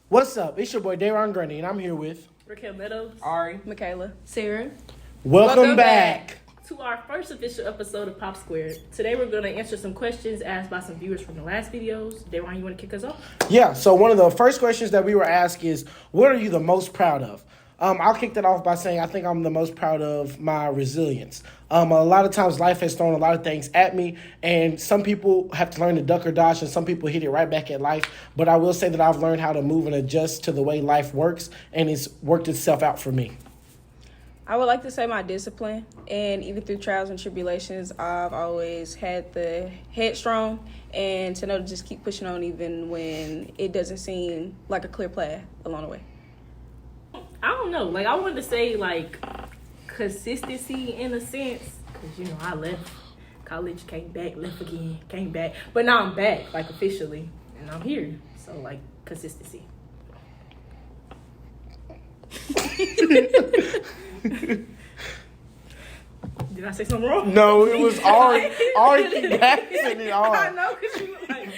What's up? It's your boy Dayron Grundy, and I'm here with Raquel Meadows. Ari. Michaela. Sarah. Welcome back To our first official episode of POP². Today we're going to answer some questions asked by some viewers from the last videos. Dayron, you want to kick us off? Yeah, so one of the first questions that we were asked is, what are you the most proud of? I'll kick that off by saying I think I'm the most proud of my resilience. A lot of times life has thrown a lot of things at me, and some people have to learn to duck or dodge, and some people hit it right back at life. But I will say that I've learned how to move and adjust to the way life works, and it's worked itself out for me. I would like to say my discipline, and even through trials and tribulations, I've always had the headstrong and to know to just keep pushing on even when it doesn't seem like a clear path along the way. I don't know. Like, I wanted to say, like, consistency in a sense. Because, you know, I left college, came back, left again, came back. But now I'm back, like, officially. And I'm here. So, like, consistency. Did I say something wrong? No, it was Ari. Ari keep backing it on. I know, because you were like...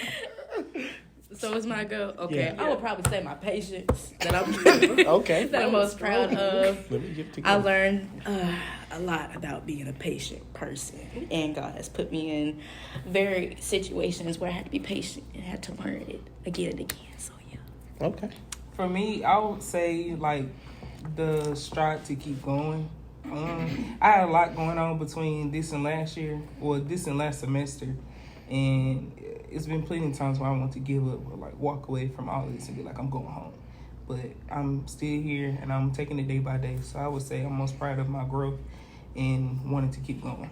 So it's my go. Okay, Yeah. I would probably say my patience that I'm Okay. that I'm most proud of. Let me get to I learned a lot about being a patient person, and God has put me in very situations where I had to be patient and had to learn it again and again. So yeah. Okay. For me, I would say like the strive to keep going. I had a lot going on between this and last year, or this and last semester, and it's been plenty of times where I want to give up or like walk away from all of this and be like, I'm going home. But I'm still here and I'm taking it day by day. So I would say I'm most proud of my growth and wanting to keep going.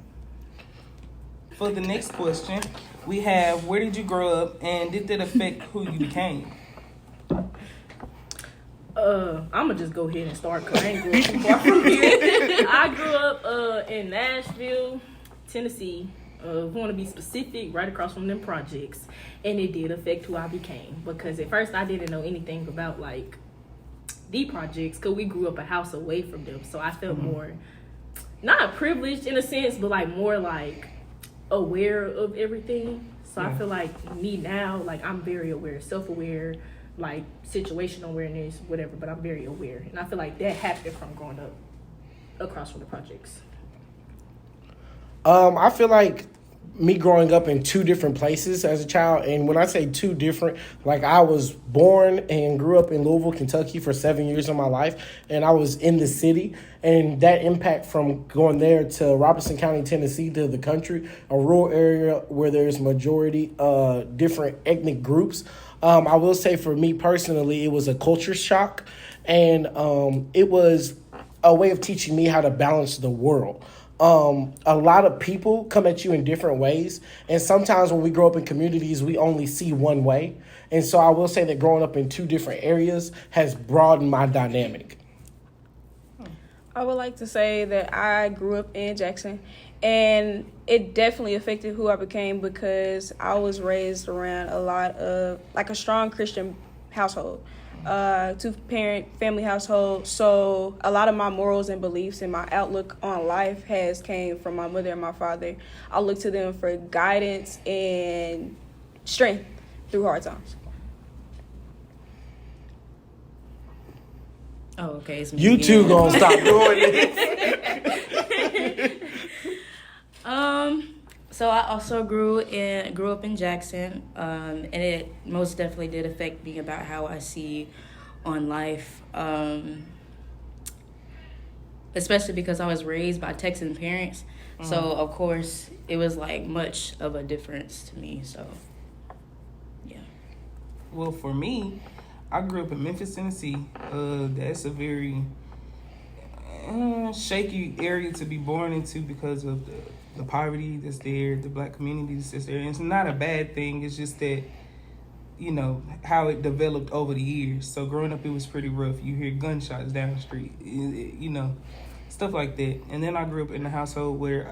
For the next question, we have, where did you grow up and did that affect who you became? I'm gonna just go ahead and start because I ain't grew up too far from here. I grew up in Nashville, Tennessee. Want to be specific, right across from them projects, and it did affect who I became, because at first I didn't know anything about like the projects because we grew up a house away from them, so I felt more not privileged in a sense, but like more like aware of everything. So I feel like me now, like I'm very aware, self-aware, like situational awareness, whatever, but I'm very aware, and I feel like that happened from growing up across from the projects. I feel like me growing up in two different places as a child, and when I say two different, like I was born and grew up in Louisville, Kentucky for 7 years of my life, and I was in the city, and that impact from going there to Robertson County, Tennessee, to the country, a rural area where there's majority different ethnic groups. I will say for me personally, it was a culture shock, and it was a way of teaching me how to balance the world. A lot of people come at you in different ways, and sometimes when we grow up in communities, we only see one way. And so I will say that growing up in two different areas has broadened my dynamic. I would like to say that I grew up in Jackson, and it definitely affected who I became because I was raised around a lot of, like, a strong Christian household. Two-parent family household, so a lot of my morals and beliefs and my outlook on life has came from my mother and my father. I look to them for guidance and strength through hard times. Oh, okay. It's me You again. two gonna stop doing this. So I also grew up in Jackson, and it most definitely did affect me about how I see on life, especially because I was raised by Texan parents. So of course it was like much of a difference to me. So yeah. Well, for me, I grew up in Memphis, Tennessee. That's a very shaky area to be born into because of the poverty that's there, the black community that's there. And it's not a bad thing. It's just that, you know, how it developed over the years. So growing up, it was pretty rough. You hear gunshots down the street, you know, stuff like that. And then I grew up in a household where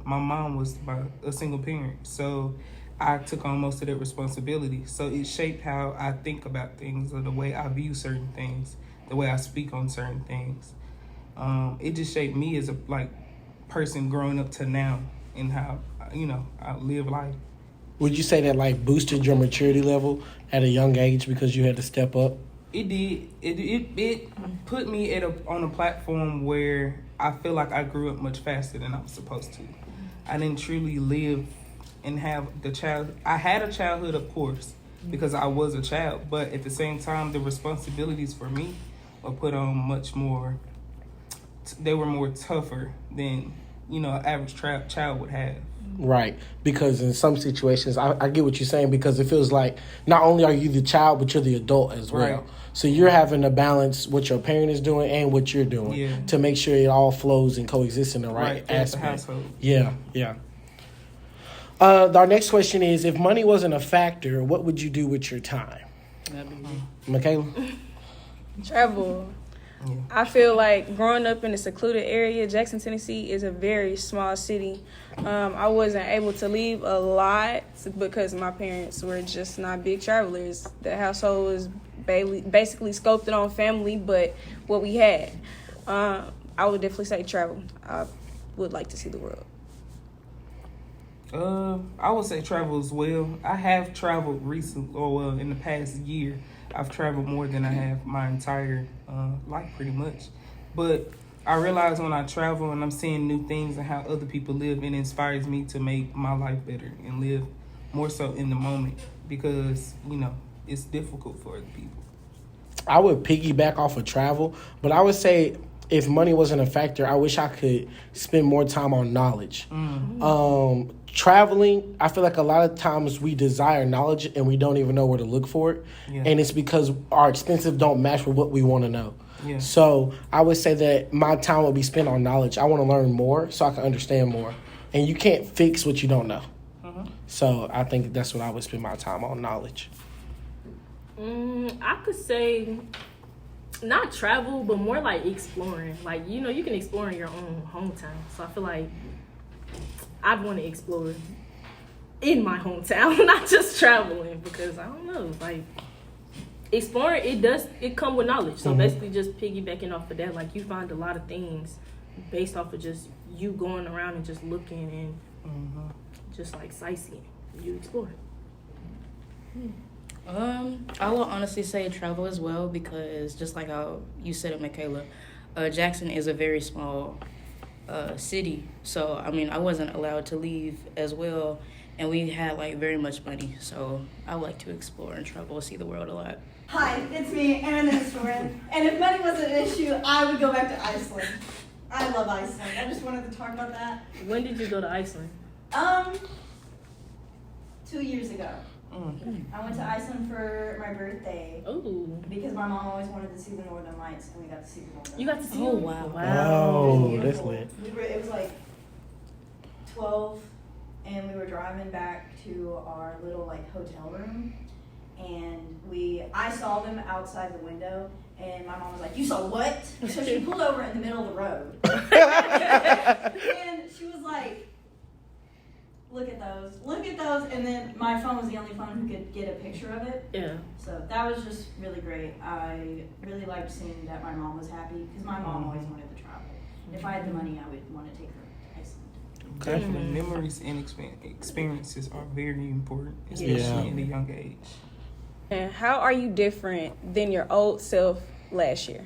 my mom was a single parent. So I took on most of that responsibility. So it shaped how I think about things, or the way I view certain things, the way I speak on certain things. It just shaped me as a person growing up to now, and how I live life. Would you say that like boosted your maturity level at a young age because you had to step up? It did. It put me on a platform where I feel like I grew up much faster than I was supposed to. I didn't truly live and have I had a childhood, of course, because I was a child. But at the same time, the responsibilities for me were put on much more. They were more tougher than an average child would have. Right, because in some situations, I get what you're saying, because it feels like not only are you the child, but you're the adult as well. Right. So you're having to balance what your parent is doing and what you're doing to make sure it all flows and coexists in the right aspect. The household. Yeah. Our next question is, if money wasn't a factor, what would you do with your time? Michaela? Travel. Yeah. I feel like growing up in a secluded area, Jackson, Tennessee is a very small city. I wasn't able to leave a lot because my parents were just not big travelers. The household was basically scoped on family, but what we had. I would definitely say travel. I would like to see the world. I would say travel as well. I have traveled recently, in the past year. I've traveled more than I have my entire life, pretty much. But I realize when I travel and I'm seeing new things and how other people live, it inspires me to make my life better and live more so in the moment, because, it's difficult for other people. I would piggyback off of travel, but I would say if money wasn't a factor, I wish I could spend more time on knowledge. Mm-hmm. Traveling, I feel like a lot of times we desire knowledge and we don't even know where to look for it. Yeah. And it's because our expenses don't match with what we want to know. Yeah. So I would say that my time would be spent on knowledge. I want to learn more so I can understand more. And you can't fix what you don't know. Mm-hmm. So I think that's what I would spend my time on, knowledge. I could say not travel, but more like exploring. Like, you can explore in your own hometown. So I feel like I'd want to explore in my hometown, not just traveling, because I don't know, like exploring, it come with knowledge. So basically just piggybacking off of that, like you find a lot of things based off of just you going around and just looking and just like sightseeing. You explore. I will honestly say travel as well, because just like how you said it, Michaela, Jackson is a very small city, so I wasn't allowed to leave as well, and we had very much money, so I would like to explore and travel, see the world a lot. Hi, it's me, Anna, the historian, and if money wasn't an issue, I would go back to Iceland. I love Iceland. I just wanted to talk about that. When did you go to Iceland? 2 years ago. I went to Iceland for my birthday. Ooh. Because my mom always wanted to see the Northern Lights, and we got to see the Northern Lights. You got to see them? Wow, that's lit. It was 12, and we were driving back to our little hotel room, and I saw them outside the window, and my mom was like, "You saw what?" So she pulled over in the middle of the road. And she was like, look at those, and then my phone was the only phone who could get a picture of it. Yeah. So that was just really great. I really liked seeing that my mom was happy, because my mom always wanted to travel. If I had the money, I would want to take her to Iceland. Definitely, memories and experiences are very important, especially in a young age. And how are you different than your old self last year?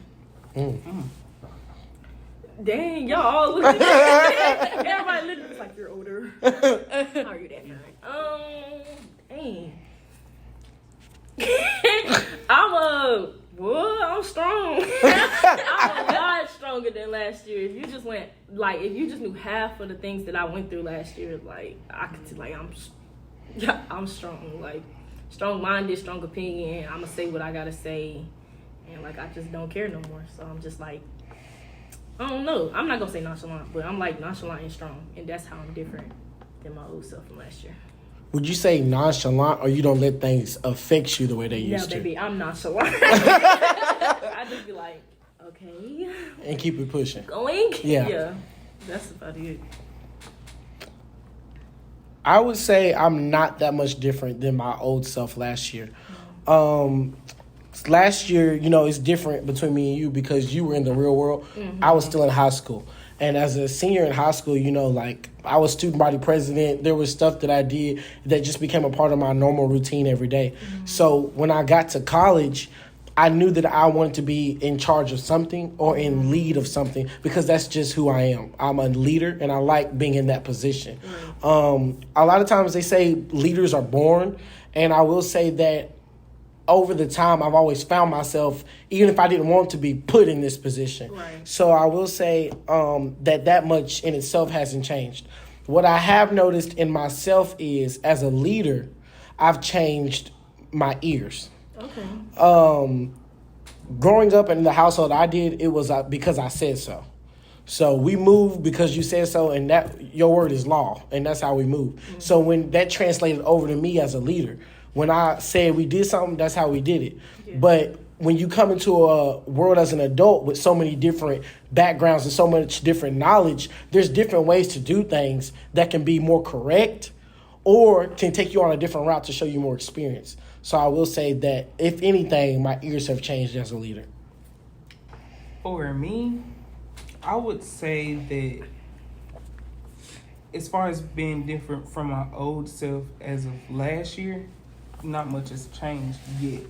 Dang, y'all all look at me. Everybody looks like you're older. How are you that different? Dang. I'm strong. I'm a lot stronger than last year. If you just knew half of the things that I went through last year, I could see, I'm strong. Strong-minded, strong opinion. I'm gonna say what I gotta say, and I just don't care no more. So I'm just I don't know. I'm not gonna say nonchalant, but I'm nonchalant and strong, and that's how I'm different than my old self from last year. Would you say nonchalant, or you don't let things affect you the way they used to? Yeah, baby, I'm nonchalant. I just be okay. And keep it pushing. Going? Yeah. That's about it. I would say I'm not that much different than my old self last year. Last year, it's different between me and you because you were in the real world. Mm-hmm. I was still in high school. And as a senior in high school, I was student body president. There was stuff that I did that just became a part of my normal routine every day. Mm-hmm. So when I got to college, I knew that I wanted to be in charge of something or in lead of something because that's just who I am. I'm a leader and I like being in that position. A lot of times they say leaders are born, and I will say that over the time I've always found myself, even if I didn't want to be, put in this position. Right. So I will say that much in itself hasn't changed. What I have noticed in myself is, as a leader, I've changed my ears. Okay. Growing up in the household I did, it was because I said so. So we moved because you said so, and that your word is law, and that's how we move. Mm-hmm. So when that translated over to me as a leader, when I said we did something, that's how we did it. Yeah. But when you come into a world as an adult with so many different backgrounds and so much different knowledge, there's different ways to do things that can be more correct or can take you on a different route to show you more experience. So I will say that, if anything, my ears have changed as a leader. For me, I would say that as far as being different from my old self as of last year, not much has changed yet.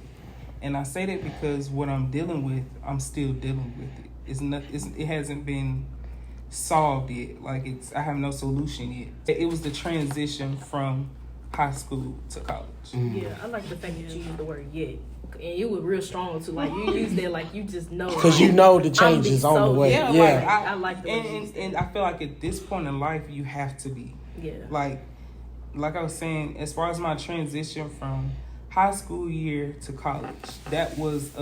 And I say that because what I'm dealing with, I'm still dealing with it. It hasn't been solved yet. Like, I have no solution yet. It was the transition from high school to college. Yeah, I like the fact that you used the word yet. And you were real strong too. Like, you used that like you just know. Because you know the change is on the way. Yeah. Yeah. Like, I like the way and I feel like at this point in life, you have to be. Yeah. Like I was saying, as far as my transition from high school year to college, that was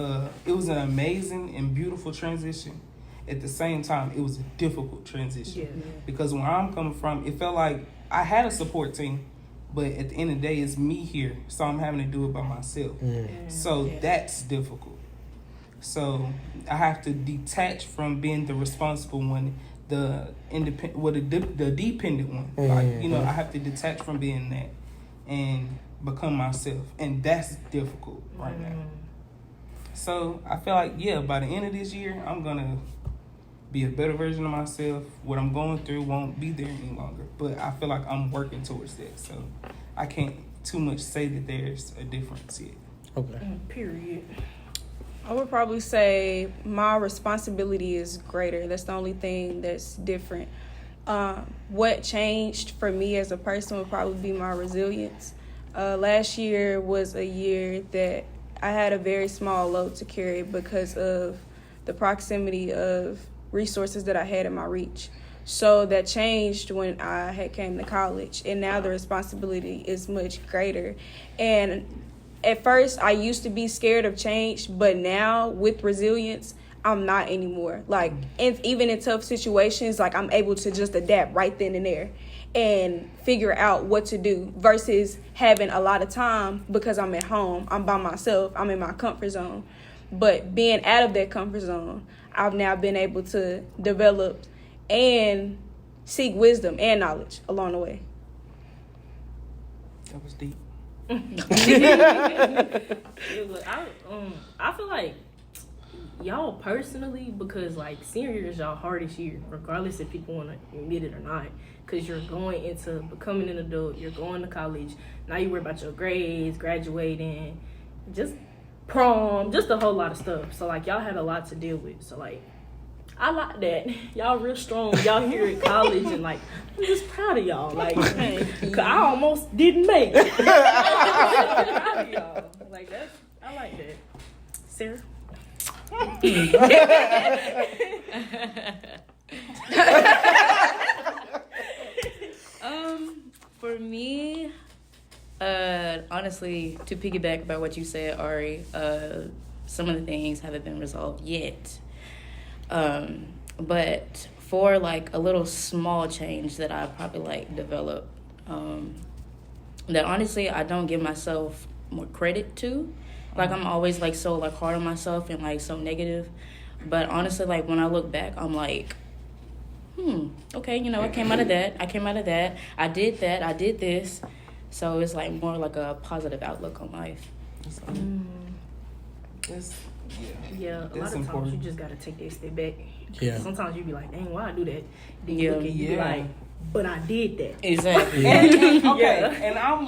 it was an amazing and beautiful transition. At the same time, it was a difficult transition. Yeah. Because where I'm coming from, it felt like I had a support team, but at the end of the day, it's me here, so I'm having to do it by myself. So that's difficult. So I have to detach from being the responsible one, the independent, the dependent one. I have to detach from being that and become myself, and that's difficult right now. So I feel like, by the end of this year, I'm gonna be a better version of myself. What I'm going through won't be there any longer, but I feel like I'm working towards that. So I can't too much say that there's a difference yet. Okay. Period. I would probably say my responsibility is greater. That's the only thing that's different. What changed for me as a person would probably be my resilience. Last year was a year that I had a very small load to carry because of the proximity of resources that I had in my reach. So that changed when I had came to college, and now the responsibility is much greater. And at first, I used to be scared of change, but now with resilience, I'm not anymore. Like, even in tough situations, like, I'm able to just adapt right then and there and figure out what to do versus having a lot of time because I'm at home, I'm by myself, I'm in my comfort zone. But being out of that comfort zone, I've now been able to develop and seek wisdom and knowledge along the way. That was deep. I feel like y'all personally, because like senior year is y'all hardest year, regardless if people want to admit it or not, because you're going into becoming an adult, you're going to college, now you worry about your grades, graduating, just prom, just a whole lot of stuff. So like y'all had a lot to deal with. So like I like that. Y'all real strong. Y'all here at college, and like I'm just proud of y'all. Like, 'cause I almost didn't make it. I'm proud of y'all. Like that's, I like that. Sarah. For me, honestly, to piggyback about what you said, Ari, some of the things haven't been resolved yet. But for like a little small change that I probably like developed, that honestly I don't give myself more credit to. Like I'm always like so like hard on myself and like so negative. But honestly, like when I look back, I'm like, okay, I came out of that. I did that. I did this. So it's like more like a positive outlook on life. Yeah, a lot of times important. you just gotta take that step back. Yeah. Sometimes you be like, dang, why I do that? Then you look at it, you be like, but I did that. Exactly. Okay, and I'm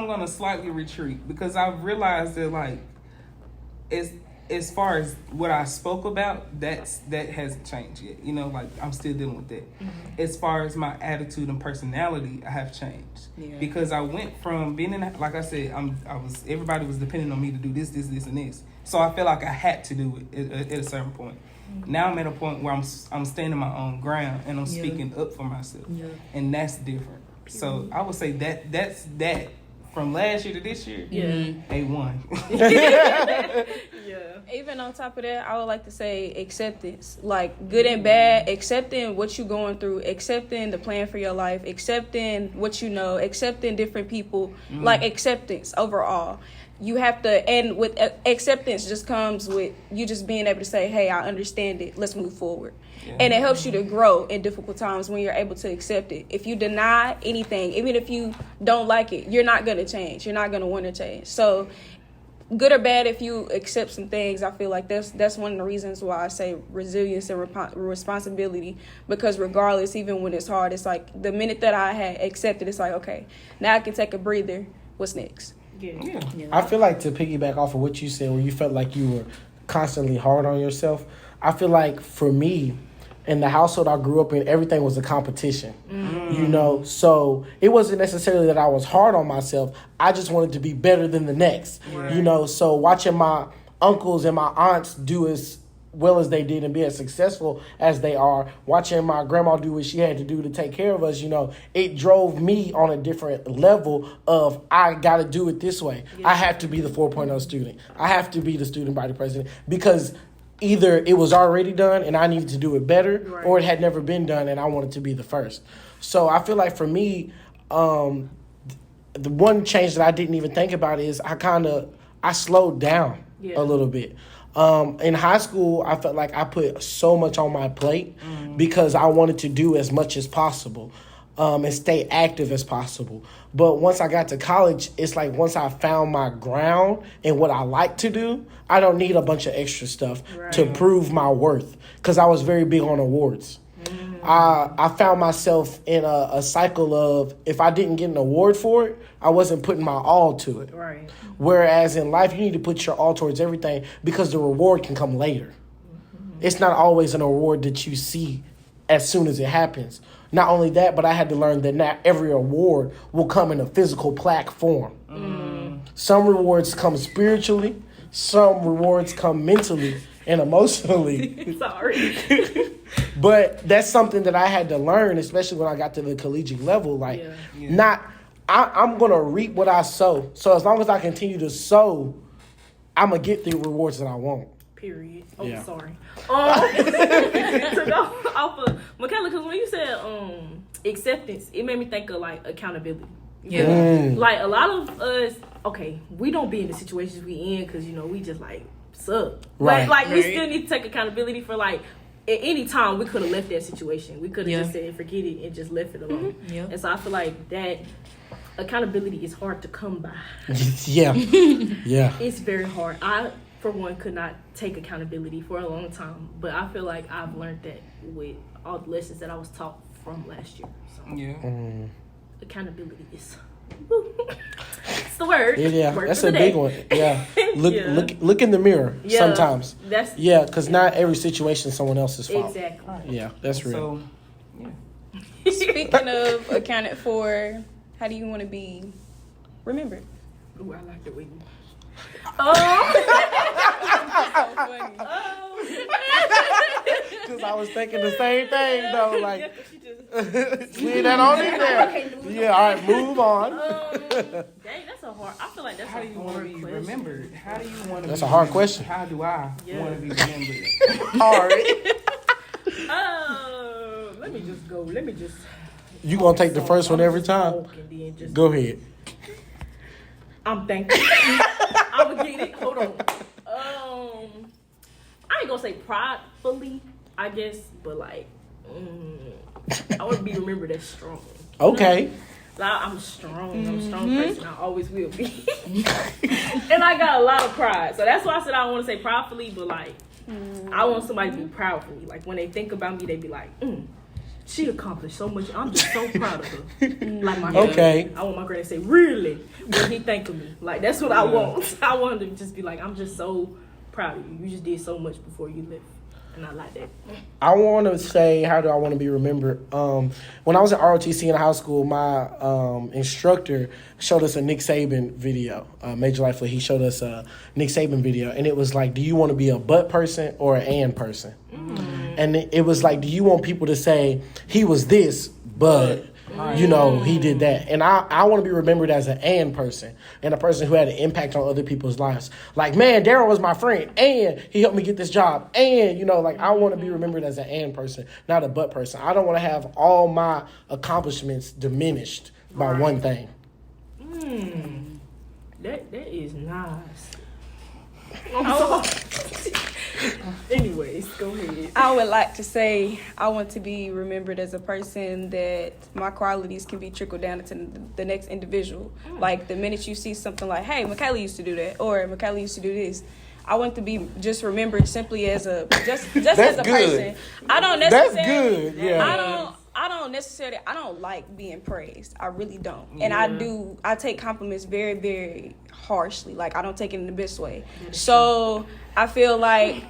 gonna slightly retreat because I've realized that like as far as what I spoke about, that hasn't changed yet. You know, like I'm still dealing with that. Mm-hmm. As far as my attitude and personality, I have changed because I went from being in, like I said, everybody was depending on me to do this, and this. So I felt like I had to do it at a certain point. Mm-hmm. Now I'm at a point where I'm standing my own ground and I'm speaking up for myself, and that's different. So I would say that's that. From last year to this year, A1. Even on top of that, I would like to say acceptance. Like, good and bad, accepting what you're going through, accepting the plan for your life, accepting what you know, accepting different people. Like, acceptance overall. You have to, and with acceptance just comes with you just being able to say, hey, I understand it. Let's move forward. And it helps you to grow in difficult times when you're able to accept it. If you deny anything, even if you don't like it, you're not going to change. You're not going to want to change. So good or bad, if you accept some things, I feel like that's one of the reasons why I say resilience and responsibility. Because regardless, even when it's hard, it's like the minute that I had accepted, it's like, okay, now I can take a breather. What's next? Yeah. I feel like, to piggyback off of what you said, where you felt like you were constantly hard on yourself, I feel like for me, in the household I grew up in, everything was a competition, you know? So it wasn't necessarily that I was hard on myself. I just wanted to be better than the next, you know? So watching my uncles and my aunts do as well as they did and be as successful as they are, watching my grandma do what she had to do to take care of us, you know, it drove me on a different level of, I got to do it this way. I have to be the 4.0 student. I have to be the student body president, because either it was already done and I needed to do it better, or it had never been done and I wanted to be the first. So I feel like for me, the one change that I didn't even think about is I slowed down a little bit. In high school, I felt like I put so much on my plate because I wanted to do as much as possible and stay active as possible. But once I got to college, it's like once I found my ground and what I like to do, I don't need a bunch of extra stuff to prove my worth, because I was very big on awards. I found myself in a cycle of, if I didn't get an award for it, I wasn't putting my all to it. Right. Whereas in life, you need to put your all towards everything, because the reward can come later. It's not always an award that you see as soon as it happens. Not only that, but I had to learn that not every award will come in a physical plaque form. Some rewards come spiritually, some rewards come mentally and emotionally. Sorry. But that's something that I had to learn, especially when I got to the collegiate level. Like, I'm going to reap what I sow. So as long as I continue to sow, I'm going to get the rewards that I want. Period. Oh, Yeah. sorry. To go off of Michaela, because when you said acceptance, it made me think of like accountability. Like a lot of us, okay, we don't be in the situations we in because, you know, we just like suck. Right. Like we still need to take accountability for, like, at any time we could have left that situation. We could have just said forget it and just left it alone. And so I feel like that accountability is hard to come by. Yeah. It's very hard. I, for one, could not take accountability for a long time, but I feel like I've learned that with all the lessons that I was taught from last year. So accountability is it's the word. Word that's for a the big day. one. Yeah. Look in the mirror sometimes. That's because not every situation is someone else's fault. Exactly. Yeah, that's real. So, Speaking of accounted for, how do you want to be remembered? Ooh, I like the way you. Because I was thinking the same thing, though. Like, leave that on in there. Yeah, all right, move on. Dang, that's a hard. I feel like that's how do you want to be remembered? How do you want to? That's a hard question. How do I want to be remembered? All right. Let me just go. Let me just. You gonna take the first one every time? Go ahead. I'm thankful. I'm gonna get it. Hold on. I ain't gonna say pridefully, I guess, but like, I want to be remembered as strong. Okay. Like, I'm strong. I'm a strong person. I always will be. And I got a lot of pride, so that's why I said I don't want to say pridefully, but like, I want somebody to be proud of me. Like when they think about me, they be like, she accomplished so much. I'm just so proud of her. Like my okay. I want my granddad to say, really? When he think of me. Like, that's what I want. I want him to just be like, I'm just so proud of you. You just did so much before you left. And I like that. I want to say, how do I want to be remembered? When I was at ROTC in high school, my instructor showed us a Nick Saban video. Major Life Fleet, he showed us a Nick Saban video. And it was like, do you want to be a but person or an and person? And it was like, do you want people to say, he was this, but... you know, he did that. And I want to be remembered as an and person, and a person who had an impact on other people's lives. Like, man, Daryl was my friend, and he helped me get this job. And, you know, like, I want to be remembered as an and person, not a but person. I don't want to have all my accomplishments diminished by one thing. That is nice. I'm sorry. Anyways, go ahead. I would like to say I want to be remembered as a person that my qualities can be trickled down into the next individual. Like the minute you see something like, hey, Michaela used to do that, or Michaela used to do this, I want to be just remembered simply as a just as a person. I don't necessarily. That's good. Yeah. I don't like being praised. I really don't. And I take compliments very, very harshly. Like, I don't take it in the best way. So I feel like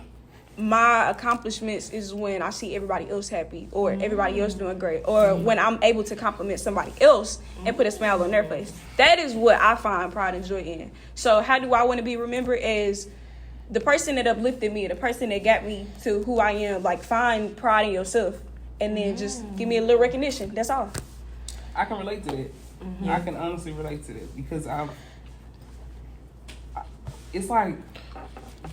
my accomplishments is when I see everybody else happy, or everybody else doing great, or when I'm able to compliment somebody else and put a smile on their face. That is what I find pride and joy in. So how do I want to be remembered as the person that uplifted me, the person that got me to who I am? Like, find pride in yourself. And then just give me a little recognition. That's all. I can relate to that. I can honestly relate to that because it's like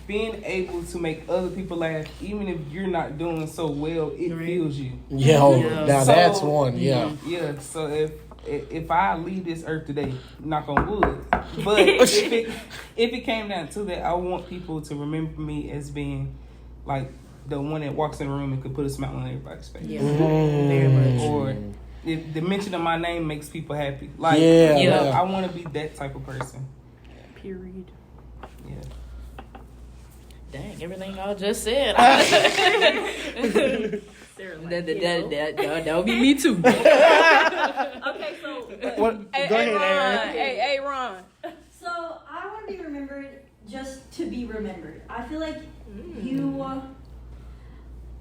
being able to make other people laugh, even if you're not doing so well, it feels you. Now that's one. Yeah. So if I leave this earth today, knock on wood, but if it came down to that, I want people to remember me as being like the one that walks in the room and could put a smile on everybody's face. Yeah, very much. Or if the mention of my name makes people happy. Like, I want to be that type of person. Period. Yeah. Dang, everything y'all just said. That would be me too. Okay, so Go ahead, Aaron. Hey, Ron. So I want to be remembered just to be remembered. I feel like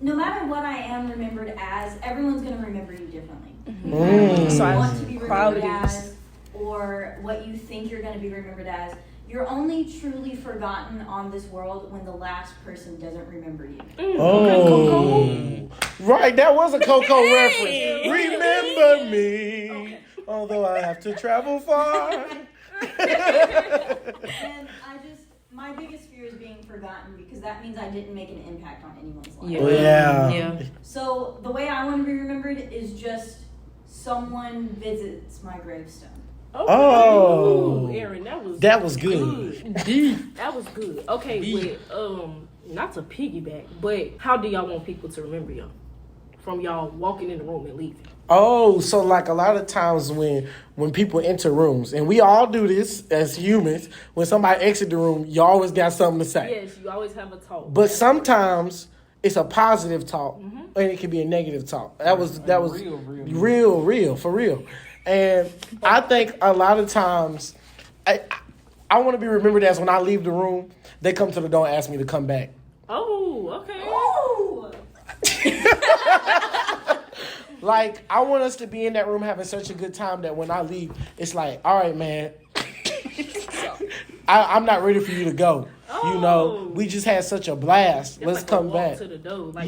no matter what I am remembered as, everyone's going to remember you differently. So I want to be remembered as, or what you think you're going to be remembered as. You're only truly forgotten on this world when the last person doesn't remember you. Right, that was a Coco reference. Remember me, although I have to travel far. And my biggest fear is being forgotten, because that means I didn't make an impact on anyone's life. Yeah. So the way I want to be remembered is just someone visits my gravestone. Oh, Aaron, that was good. That was good. Okay, but not to piggyback, but how do y'all want people to remember y'all? From y'all walking in the room and leaving. Oh, so like a lot of times when people enter rooms, and we all do this as humans, when somebody exits the room, you always got something to say. Yes, you always have a talk. But sometimes it's a positive talk, and it can be a negative talk. That was real, for real. And I think a lot of times, I want to be remembered as when I leave the room, they come to the door and ask me to come back. Oh, okay. Oh! Like, I want us to be in that room having such a good time that when I leave, it's like, all right, man, I'm not ready for you to go. You know, we just had such a blast. That's Let's like come a walk back. to the door. Like,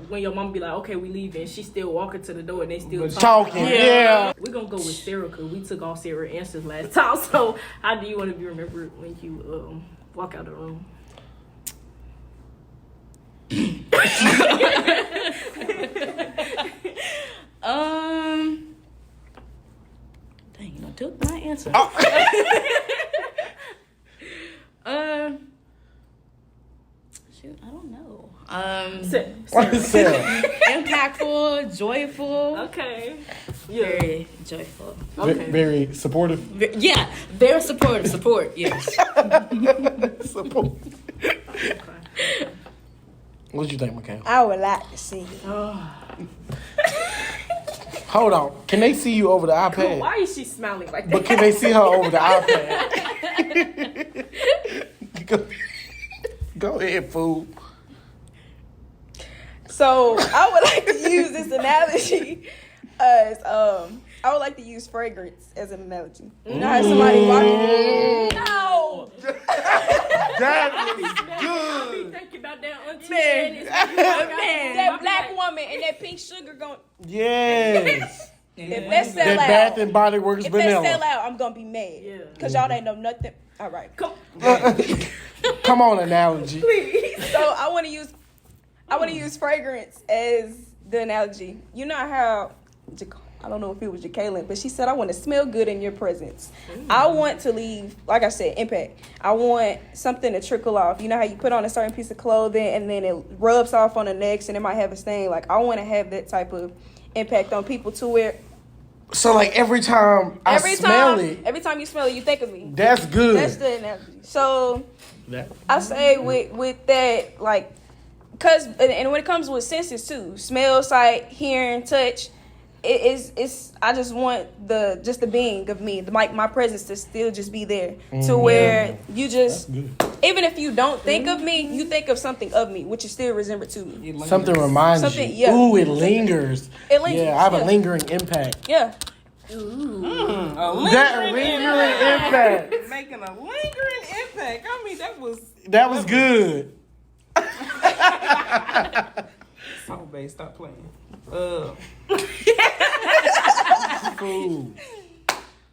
when your mom be like, okay, we leaving, she's still walking to the door and they still talking. Yeah. We're going to go with Sarah because we took all Sarah's answers last time. So how do you want to be remembered when you walk out the room? Dang, you took my answer. Shoot, I don't know. Impactful, joyful. Okay. Very joyful. Okay. Very supportive. Yeah, very supportive. Support, yes. Support. Okay. What you think, Michaela? I would like to see you. Hold on. Can they see you over the iPad? Cool. Why is she smiling like that? But can they see her over the iPad? Go ahead, fool. So I would like to use this analogy as I would like to use fragrance as an analogy. You know how somebody walking? No. That is I be good. thinking about that auntie Man. man. That black woman and that pink sugar going. Yes. If that sell That out, Bath and Body Works if that vanilla. sell out, I'm gonna be mad. Yeah. Cause y'all ain't know nothing. All right. Come on, analogy. So I want to use fragrance as the analogy. You know how I don't know if it was Jacqueline, but she said I want to smell good in your presence. I want to leave, like I said, impact. I want something to trickle off. You know how you put on a certain piece of clothing and then it rubs off on the next and it might have a stain. Like I want to have that type of impact on people to where So like every time I smell it, every time you smell it, you think of me. that's good. That's the analogy. So I say with that, like, cause and when it comes with senses too, smell, sight, hearing, touch, it's I just want the being of me, my presence to still just be there to where you just even if you don't think of me, you think of something of me, which is still resemblant to me. Something reminds Something, you. yeah. Ooh, it lingers. It lingers, Yeah, I have yeah. a lingering impact. Yeah. That lingering impact. Making a lingering impact. I mean, That was good. Oh, babe, stop playing. Cool.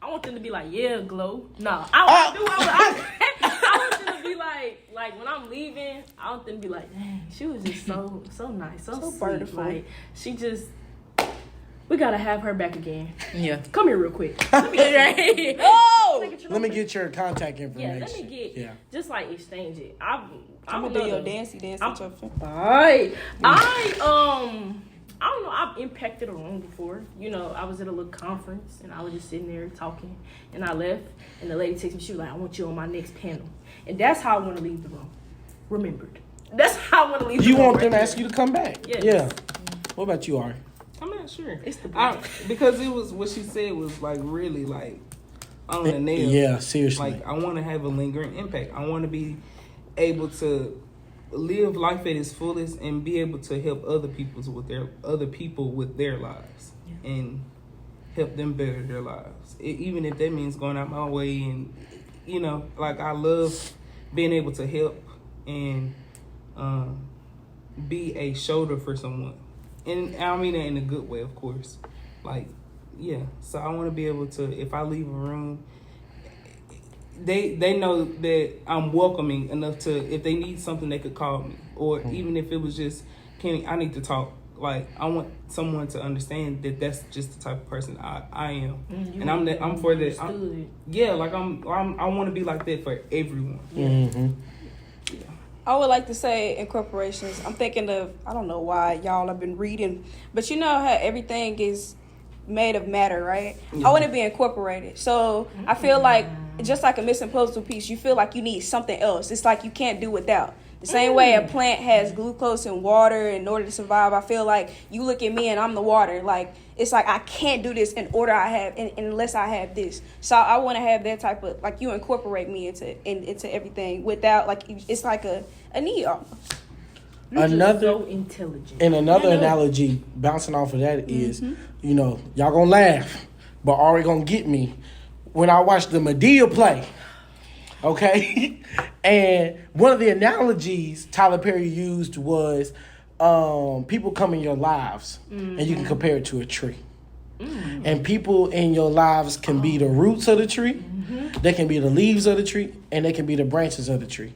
I want them to be like, yeah, glow. No, I want them to be like when I'm leaving, I want them to be like, dang, she was just so nice, so sweet. beautiful. Like she just, we gotta have her back again. Yeah. Come here real quick. Let me get, Let me get your contact information. yeah, let me get Yeah. just like exchange it. I'm gonna do your dancey dance with your friend. Alright. I don't know, I've impacted a room before. You know, I was at a little conference and I was just sitting there talking and I left and the lady texted me, she was like, I want you on my next panel. And that's how I want to leave the room. Remembered. That's how I want to leave the You room. want them to right ask you to come back? Yes. Yeah. What about you, Ari? I'm not sure. It's the brand. Because it was what she said was like really like on the nail. Yeah, seriously. Like I want to have a lingering impact. I want to be able to live life at its fullest and be able to help other people with their lives and help them better their lives. Even if that means going out my way and like I love being able to help and be a shoulder for someone. And I mean that in a good way, of course. Like, yeah. So I want to be able to, if I leave a room, they know that I'm welcoming enough to, if they need something, they could call me. Or even if it was just, I need to talk. Like, I want someone to understand that that's just the type of person I am. And I'm for that. I want to be like that for everyone. Mm-hmm. I would like to say in corporations, I'm thinking of, I don't know why y'all have been reading, but you know how everything is made of matter, right? I want to be incorporated. So I feel like, just like a missing puzzle piece, you feel like you need something else. It's like you can't do without. The same way a plant has glucose and water in order to survive, I feel like you look at me and I'm the water. Like, it's like I can't do this unless I have this. So I want to have that type of, like, you incorporate me into everything without, like, it's like a need almost. You're just so intelligent. And another analogy bouncing off of that is, y'all gonna laugh, but Ari gonna get me when I watch the Medea play. Okay? And one of the analogies Tyler Perry used was people come in your lives and you can compare it to a tree. And people in your lives can be the roots of the tree, they can be the leaves of the tree, and they can be the branches of the tree.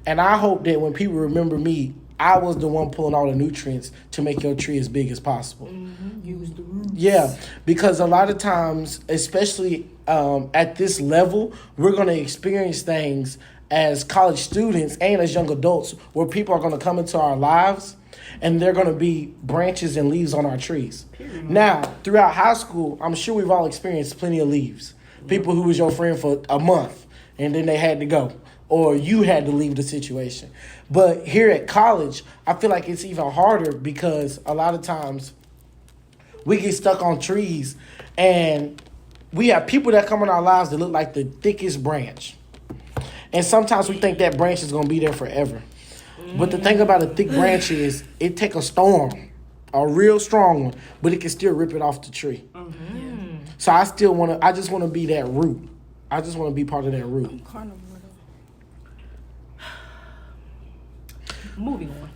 And I hope that when people remember me, I was the one pulling all the nutrients to make your tree as big as possible. Use the roots. Yeah, because a lot of times, especially at this level, we're going to experience things as college students and as young adults where people are going to come into our lives and they're going to be branches and leaves on our trees. Now, throughout high school, I'm sure we've all experienced plenty of leaves. People who was your friend for a month and then they had to go, or you had to leave the situation. But here at college, I feel like it's even harder because a lot of times we get stuck on trees and we have people that come in our lives that look like the thickest branch. And sometimes we think that branch is going to be there forever. But the thing about a thick branch is it take a storm, a real strong one, but it can still rip it off the tree. So I just want to be that root. I just want to be part of that root. Moving on.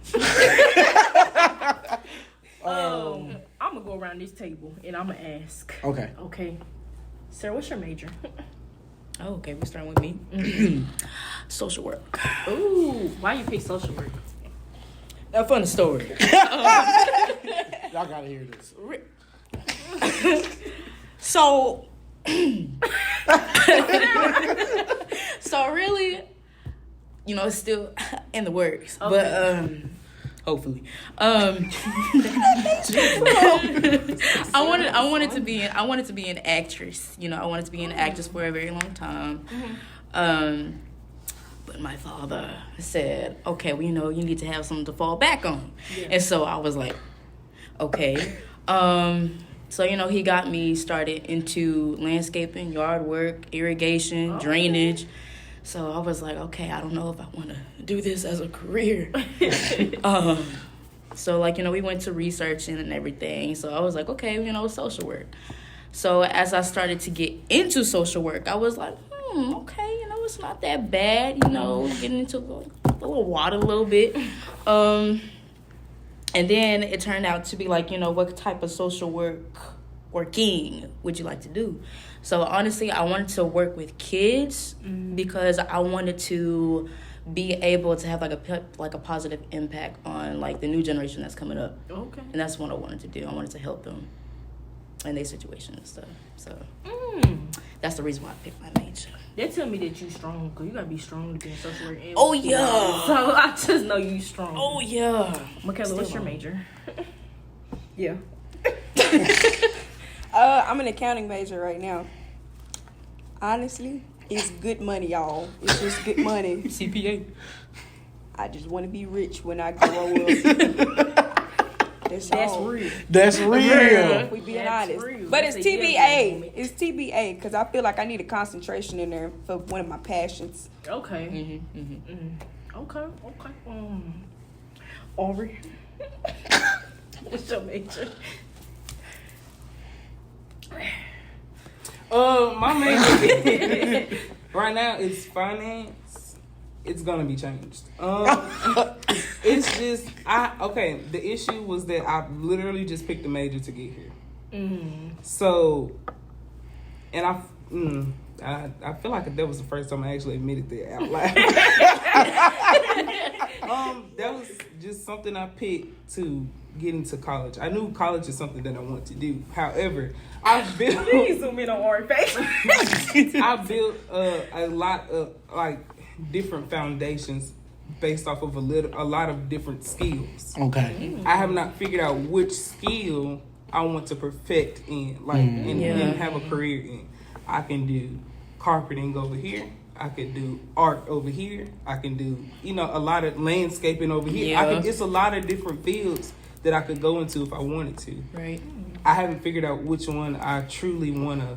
I'm gonna go around this table and I'm gonna ask. Okay. Sarah, what's your major? Oh, okay, we're starting with me. Social work. Ooh, why you pick social work? A funny story. Y'all gotta hear this. So really, it's still in the works, but hopefully, I wanted to be an actress. I wanted to be an actress for a very long time. But my father said, okay, well, you need to have something to fall back on. Yeah. And so I was like, okay. So, he got me started into landscaping, yard work, irrigation, drainage. So I was like, okay, I don't know if I want to do this as a career. So, we went to researching and everything. So I was like, okay, social work. So as I started to get into social work, I was like, okay, it's not that bad, getting into the little water a little bit. And then it turned out to be like, what type of social working would you like to do? So honestly, I wanted to work with kids because I wanted to be able to have like a positive impact on like the new generation that's coming up. Okay. And that's what I wanted to do. I wanted to help them in their situation and stuff. So that's the reason why I picked my major. They tell me that you strong, because you got to be strong to be in social work. Oh, yeah. So I just know you strong. Oh, yeah. Michaela, what's your major? Yeah. I'm an accounting major right now. Honestly, it's good money, y'all. It's just good money. CPA. I just want to be rich when I grow up. That's real. That's real. We being honest. Real. But it's TBA. It's TBA because I feel like I need a concentration in there for one of my passions. Okay. Okay. Aubrey. What's your major? My major right now is finance. It's gonna be changed. It's just the issue was that I literally just picked a major to get here. So, and I feel like that was the first time I actually admitted that out loud. That was just something I picked to get into college. I knew college is something that I want to do. However, I built. Please zoom in on Ori face. I built a lot of different foundations based off of a lot of different skills. Okay. I have not figured out which skill I want to perfect in, and have a career in. I can do carpeting over here. I could do art over here. I can do, a lot of landscaping over here. Yeah. It's a lot of different fields that I could go into if I wanted to. Right. I haven't figured out which one I truly want to,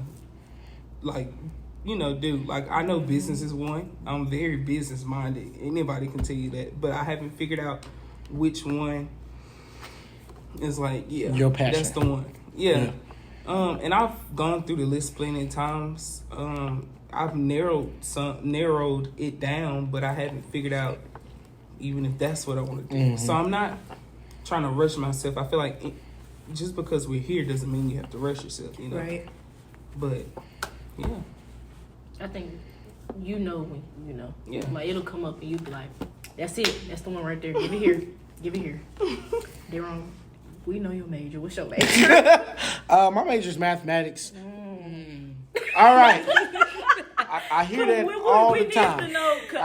do. I know business is one. I'm very business minded. Anybody can tell you that. But I haven't figured out which one is your passion. That's the one. Yeah. And I've gone through the list plenty of times. I've narrowed it down, but I haven't figured out even if that's what I want to do. Mm-hmm. So I'm not trying to rush myself. I feel like just because we're here doesn't mean you have to rush yourself, Right. But yeah. I think when you know. Yeah. It'll come up and you be like, that's it. That's the one right there. Give it here. Give it here. They're wrong. We know your major. What's your major? My major is mathematics. All right. I hear that all the time. We need to know, because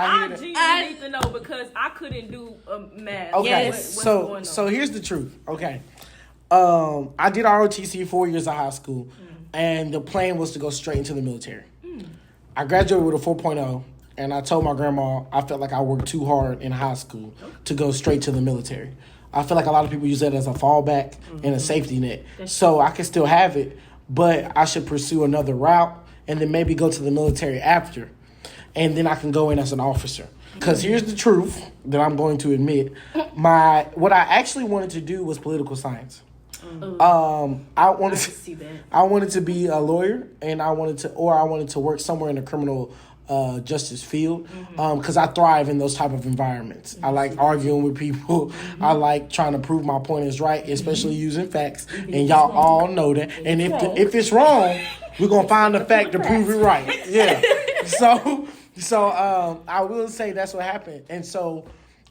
I need to know because I couldn't do math. Okay, Yes. So here's the truth. Okay. I did ROTC 4 years of high school, and the plan was to go straight into the military. I graduated with a 4.0, and I told my grandma I felt like I worked too hard in high school to go straight to the military. I feel like a lot of people use that as a fallback and a safety net. So I can still have it, but I should pursue another route and then maybe go to the military after. And then I can go in as an officer. Because here's the truth that I'm going to admit. What I actually wanted to do was political science. I wanted to be a lawyer, and I wanted to work somewhere in the criminal justice field, because I thrive in those type of environments. I like arguing with people. I like trying to prove my point is right, especially using facts. And y'all all know that. And if it's wrong, we're gonna find the fact to prove it right. Yeah. So I will say that's what happened. And so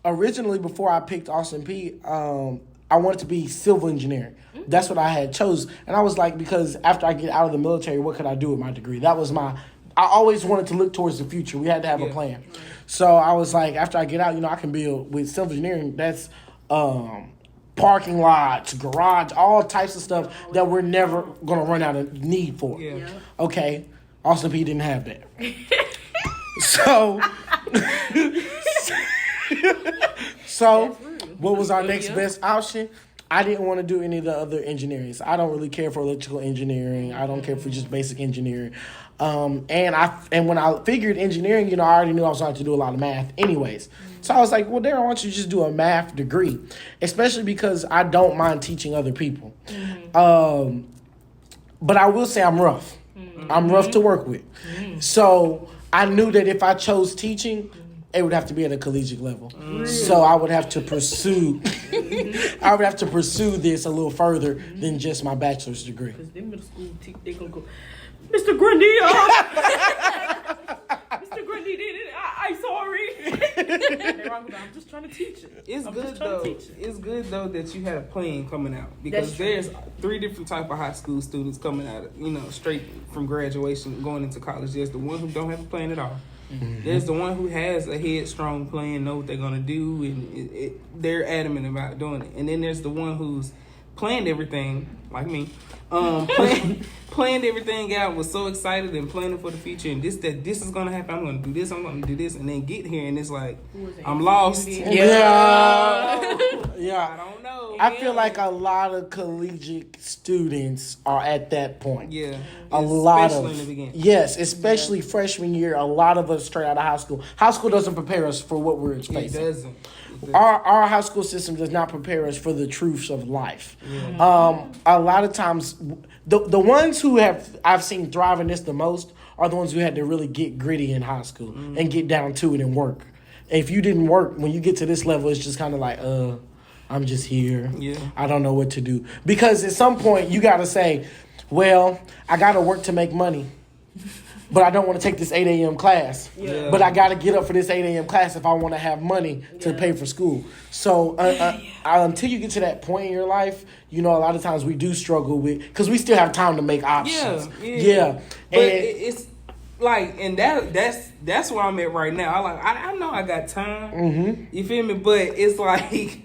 originally, before I picked Austin P, I wanted to be civil engineering. That's what I had chose. And I was like, because after I get out of the military, what could I do with my degree? That was I always wanted to look towards the future. We had to have a plan. So I was like, after I get out, I can build with civil engineering. That's parking lots, garage, all types of stuff that we're never going to run out of need for. Yeah. Okay. Austin P didn't have that. So what was our next best option? I didn't want to do any of the other engineering. I don't really care for electrical engineering. I don't care for just basic engineering. And when I figured engineering, I already knew I was going to do a lot of math anyways. So I was like, well, Darren, why don't you just do a math degree? Especially because I don't mind teaching other people. But I will say I'm rough. I'm rough to work with. So I knew that if I chose teaching, it would have to be at a collegiate level. So I would have to pursue this a little further than just my bachelor's degree. Because them middle school, they going to go, Mr. Grundy, Mr. Grundy did it. I'm sorry. I'm just trying to teach it. It's good though that you had a plan coming out, because there's 3 different type of high school students coming out, straight from graduation going into college. There's the one who don't have a plan at all. Mm-hmm. There's the one who has a headstrong plan, know what they're gonna do, and they're adamant about doing it. And then there's the one who's planned everything, like me, planned everything out, was so excited and planning for the future, and this is gonna happen. I'm gonna do this. I'm gonna do this, and then get here, and it's like I'm lost. Yeah. I don't know. I feel like a lot of collegiate students are at that point. Yeah, especially in the beginning. Yes, especially freshman year. A lot of us straight out of high school. High school doesn't prepare us for what we're facing. It doesn't. Our high school system does not prepare us for the truths of life. Yeah. A lot of times, the ones who I've seen thrive in this the most are the ones who had to really get gritty in high school and get down to it and work. If you didn't work, when you get to this level, it's just kind of like, I'm just here. Yeah. I don't know what to do. Because at some point, you got to say, well, I got to work to make money. But I don't want to take this 8 a.m. class. Yeah. But I got to get up for this 8 a.m. class if I want to have money to pay for school. So until you get to that point in your life, a lot of times we do struggle with, because we still have time to make options. Yeah. But it's like, and that's where I'm at right now. I know I got time. Mm-hmm. You feel me? But it's like,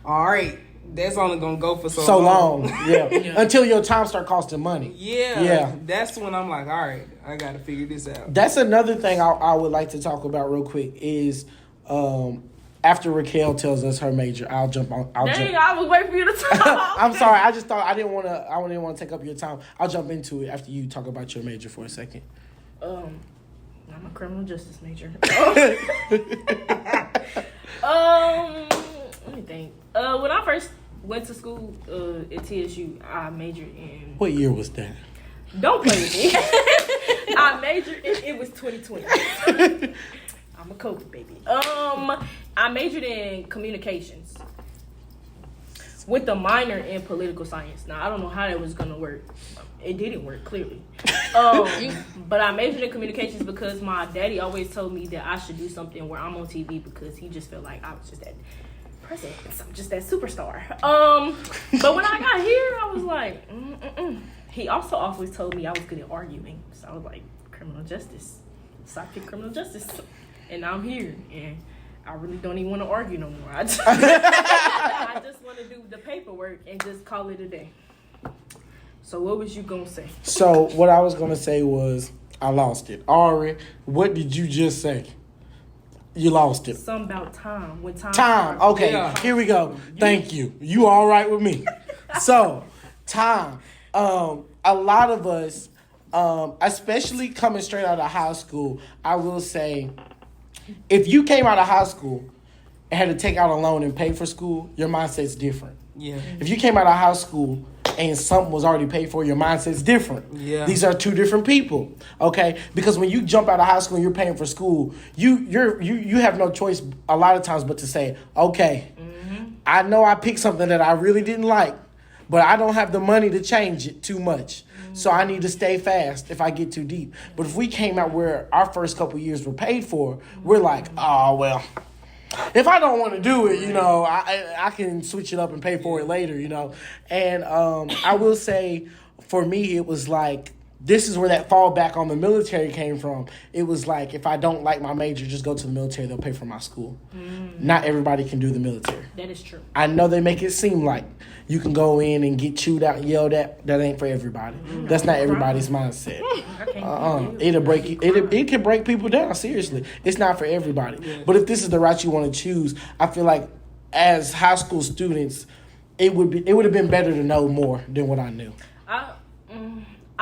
all right, that's only gonna go for so long. Yeah. Until your time start costing money. Yeah. That's when I'm like, all right, I gotta figure this out. That's another thing I would like to talk about real quick is after Raquel tells us her major, I'll jump on. I was waiting for you to talk. I'm sorry. I just thought I didn't want to take up your time. I'll jump into it after you talk about your major for a second. I'm a criminal justice major. Let me think. When I first went to school at TSU, I majored in... What year was that? Don't play with me. I majored in... It was 2020. I'm a COVID baby. I majored in communications with a minor in political science. Now, I don't know how that was going to work. It didn't work, clearly. But I majored in communications because my daddy always told me that I should do something where I'm on TV, because he just felt like I was just that presence. I'm just that superstar. But when I got here, I was like, He also always told me I was good at arguing. So I was like, criminal justice. So I picked criminal justice. And now I'm here. And I really don't even want to argue no more. I just want to do the paperwork and just call it a day. So what was you going to say? So what I was going to say was, I lost it. Ari, what did you just say? You lost it. Something about time. When time. Time. Okay, Here we go. Thank you. You all right with me? So, time. A lot of us, especially coming straight out of high school, I will say, If you came out of high school and had to take out a loan and pay for school, your mindset's different. Yeah. If you came out of high school and something was already paid for, your mindset's different. Yeah. These are two different people, okay? Because when you jump out of high school and you're paying for school, you have no choice a lot of times but to say, okay, I know I picked something that I really didn't like, but I don't have the money to change it too much. So I need to stay fast if I get too deep. But if we came out where our first couple years were paid for, we're like, oh, well, if I don't want to do it, I can switch it up and pay for it later, And I will say, for me, it was like, this is where that fallback on the military came from. It was like, if I don't like my major, just go to the military. They'll pay for my school. Not everybody can do the military. That is true. I know they make it seem like you can go in and get chewed out and yelled at. That ain't for everybody. That's not everybody's mindset. It'll break you. It can break people down. Seriously, it's not for everybody. But if this is the route you want to choose, I feel like as high school students, it would have been better to know more than what I knew.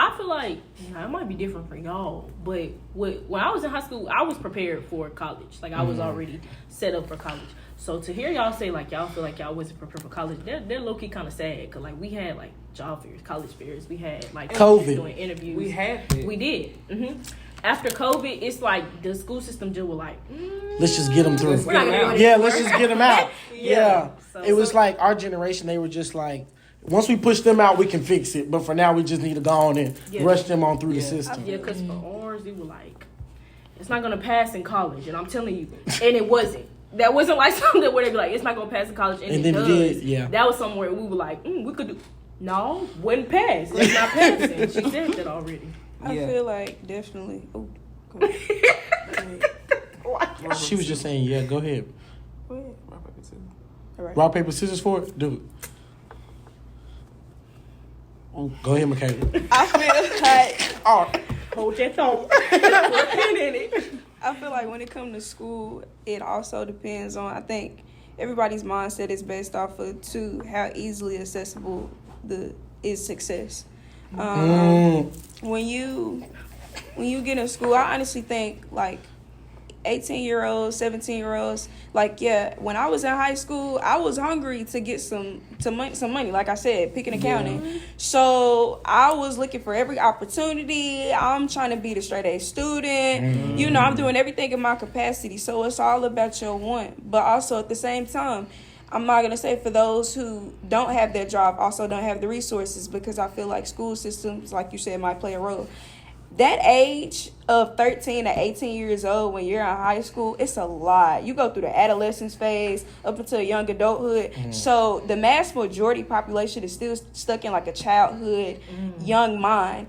I feel like it might be different for y'all, but when I was in high school, I was prepared for college. Like I was already set up for college. So to hear y'all say like y'all feel like y'all wasn't prepared for college, they're low key kind of sad because like we had like job fairs, college fairs, we had like COVID doing interviews. We had it. We did. After COVID, it's like the school system just was like, let's just get them through. we're not gonna do it Yeah, anymore. let's just get them out. Yeah. So- It was like our generation, they were just like, once we push them out, we can fix it. But for now, we just need to go on and rush them on through the system. Yeah, because for ours, they were like, it's not going to pass in college. And I'm telling you, and it wasn't. That wasn't like something where they be like, it's not going to pass in college. And then it it does. did, yeah. That was somewhere we were like, we could do. No, wouldn't pass. It's not passing. She said that already. I feel like definitely. Oh, go ahead. She was just saying, yeah, go ahead. Go ahead. Rock, paper, scissors. All right. Rock, paper, scissors for it? Do it. Go ahead, Michaela. I feel like Hold your thought. Put a pin in it. I feel like when it comes to school, it also depends on. I think everybody's mindset is based off of how easily accessible is success. When you get in school, I honestly think like 18-year-olds, 17-year-olds, like, yeah, when I was in high school, I was hungry to get some money, like I said, picking accounting. So I was looking for every opportunity. I'm trying to be the straight A student. I'm doing everything in my capacity. So it's all about your want. But also at the same time, I'm not going to say for those who don't have their job, also don't have the resources, because I feel like school systems, like you said, might play a role. That age of 13 to 18 years old when you're in high school, it's a lot. You go through the adolescence phase up until young adulthood. So the mass majority population is still stuck in like a childhood, young mind.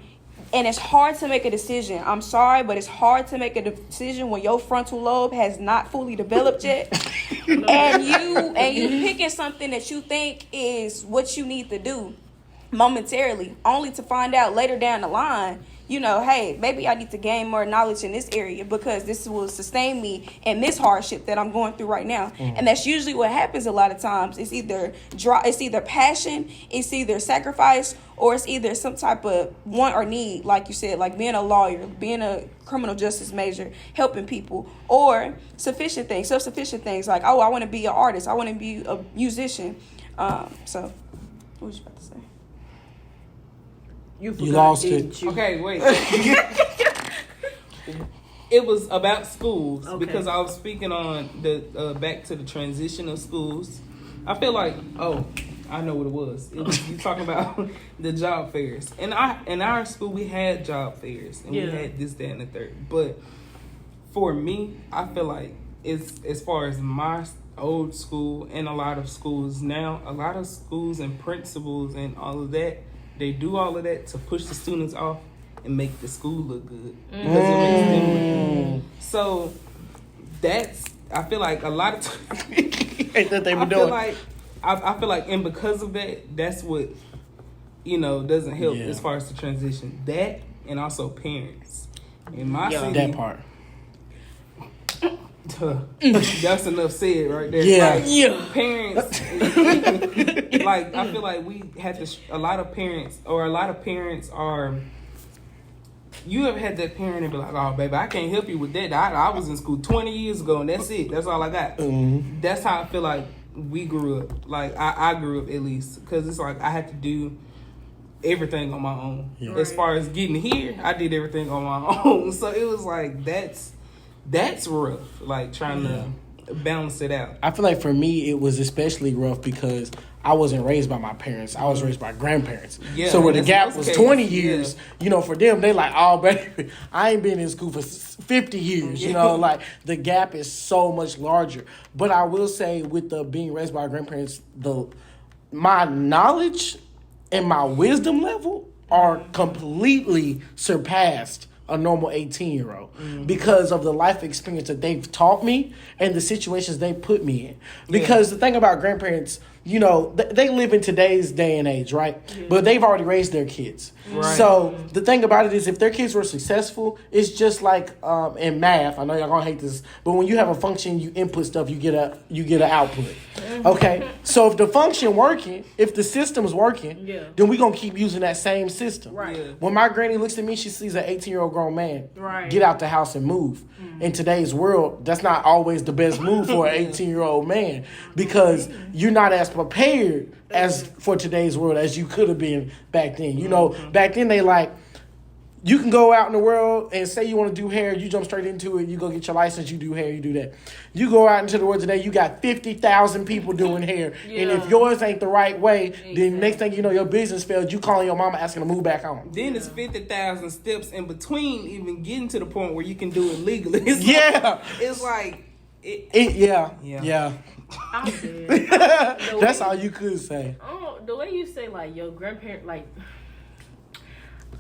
And it's hard to make a decision. I'm sorry, but it's hard to make a decision when your frontal lobe has not fully developed yet. and you picking something that you think is what you need to do momentarily, only to find out later down the line, hey, maybe I need to gain more knowledge in this area because this will sustain me in this hardship that I'm going through right now. And that's usually what happens a lot of times. It's either passion, it's either sacrifice, or it's either some type of want or need, like you said, like being a lawyer, being a criminal justice major, helping people, or self-sufficient things like, oh, I want to be an artist, I want to be a musician. So, what was you about to say? You lost it. Okay, wait. It was about schools because I was speaking on the back to the transition of schools. I feel like I know what it was. It was you talking about the job fairs. In our school we had job fairs and we had this, that, and the third. But for me, I feel like it's as far as my old school and a lot of schools now, a lot of schools and principals and all of that, they do all of that to push the students off and make the school look good because it makes them look good. So I feel like a lot of Ain't that they were doing? I feel like, and because of that, that's what doesn't help as far as the transition. That and also parents. In my city, that part. That's enough said right there. Yeah. Parents, like I feel like we had to. A lot of parents are you ever had that parent and be like, oh, baby, I can't help you with that. I was in school 20 years ago, and that's it. That's all I got. Mm-hmm. That's how I feel like we grew up. Like, I grew up, at least. Because it's like I had to do everything on my own. Yeah. As far as getting here, I did everything on my own. So it was like, that's rough. Like, trying to balance it out. I feel like for me, it was especially rough because I wasn't raised by my parents. I was raised by grandparents. Yeah, so where the gap that's was okay. 20 years, you know, for them, they like, oh, baby, I ain't been in school for 50 years. You know, like the gap is so much larger. But I will say with the being raised by grandparents, my knowledge and my wisdom level are completely surpassed a normal 18-year-old because of the life experience that they've taught me and the situations they put me in. Because the thing about grandparents, you know, they live in today's day and age, right? But they've already raised their kids. Right. So the thing about it is if their kids were successful, it's just like in math. I know y'all gonna hate this, but when you have a function, you input stuff, you get an output. Okay? So if the function working, if the system's working, then we gonna keep using that same system. Right. Yeah. When my granny looks at me, she sees an 18-year-old grown man. Right. Get out the house and move. In today's world, that's not always the best move for an 18-year-old man because you're not as prepared as for today's world as you could have been back then. You know, back then they like, you can go out in the world and say you want to do hair, you jump straight into it, you go get your license, you do hair, you do that. You go out into the world today, you got 50,000 people doing hair. And if yours ain't the right way, then next thing you know, your business failed, you calling your mama asking to move back home. Then it's 50,000 steps in between even getting to the point where you can do it legally. It's Yeah. like, Yeah. I'm dead. That's all you could say. Oh, the way you say like your grandparent, like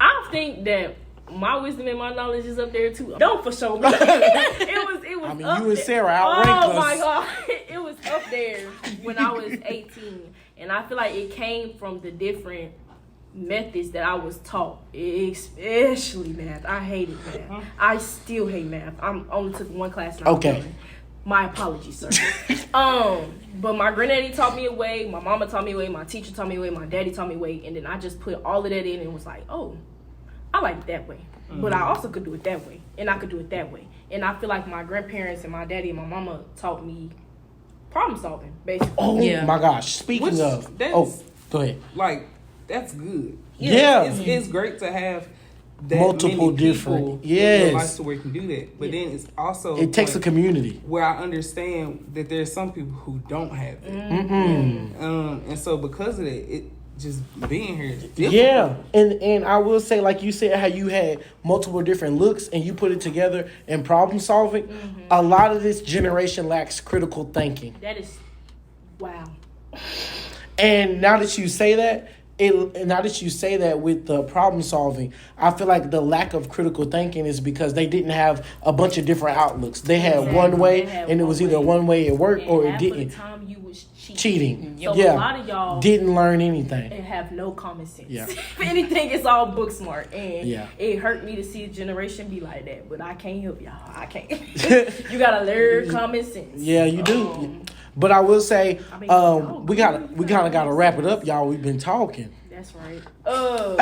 I think that my wisdom and my knowledge is up there too. Don't for sure. It was. I mean, up you and there. Sarah outrank us. Oh my god, it was up there when I was 18, and I feel like it came from the different methods that I was taught, especially math. I hated math. I still hate math. I only took one class. And I'm done. My apologies, sir. But my granddaddy taught me a way, my mama taught me a way, my teacher taught me a way, my daddy taught me a way, and then I just put all of that in and was like, oh, I like it that way. But I also could do it that way, and I could do it that way. And I feel like my grandparents and my daddy and my mama taught me problem solving, basically. Oh my gosh. Speaking of, go ahead. like, that's good. Yeah. It's great to have that Multiple many different, people in your life to where you can do that. But then it's also it takes a community where I understand that there's some people who don't have that. And so because of that, it just being here is difficult. Yeah, and I will say, like you said, how you had multiple different looks and you put it together and problem solving. A lot of this generation lacks critical thinking. That is, wow. And now that you say that, with the problem solving, I feel like the lack of critical thinking is because they didn't have a bunch of different outlooks. They had one way, and it was either one way it worked or it didn't. Half of the time you was Cheating. So Yeah. a lot of y'all Didn't learn anything. and have no common sense. Yeah. If anything, it's all book smart. And Yeah. it hurt me to see a generation be like that. But I can't help y'all. I can't. You gotta learn common sense. Yeah, you do. But I will say, we kind of gotta wrap it up, y'all. We've been talking. That's right. So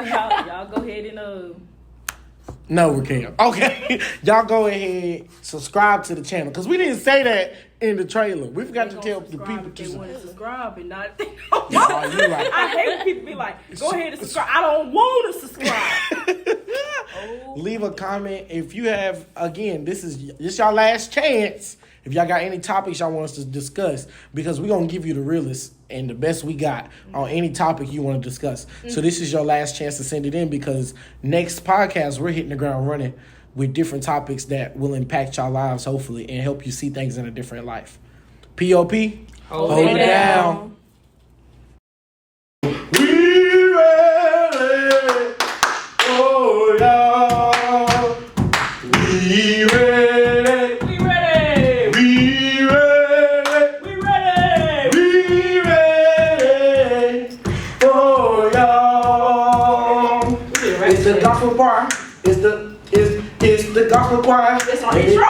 y'all go ahead and No, we can't. Okay, y'all go ahead, subscribe to the channel because we didn't say that in the trailer. We forgot to tell the people if they to want to subscribe and not. Oh, you right. I hate when people be like, "Go ahead and subscribe." I don't want to subscribe. Leave a comment if you have. Again, this is y'all last chance. If y'all got any topics y'all want us to discuss, because we're going to give you the realest and the best we got on any topic you want to discuss. So this is your last chance to send it in because next podcast, we're hitting the ground running with different topics that will impact y'all lives, hopefully, and help you see things in a different life. POP, hold it down. We ready, oh y'all. We ready. It's the gospel choir. It's the gospel choir. It's our intro.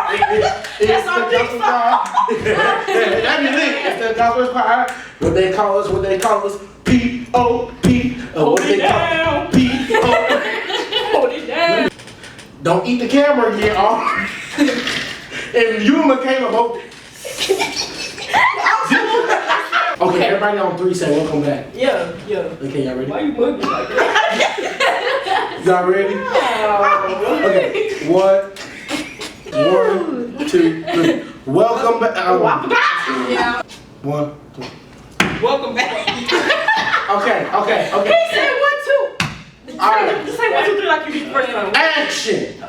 It's our gospel choir. That be lit. It's the gospel choir. What they call us, P.O.P. Hold it down. P.O.P. Hold it down. Don't eat the camera again. And you and Michaela both. Okay, everybody on 3 say welcome back. Yeah. Okay, y'all ready? Why you bugging like that? Y'all ready? Okay, 1, 2, 3. Welcome back. Yeah. 1, 2. Welcome back. Okay. He said 1, 2. All right. Just say 1, 2, 3 like you did the first time. Action.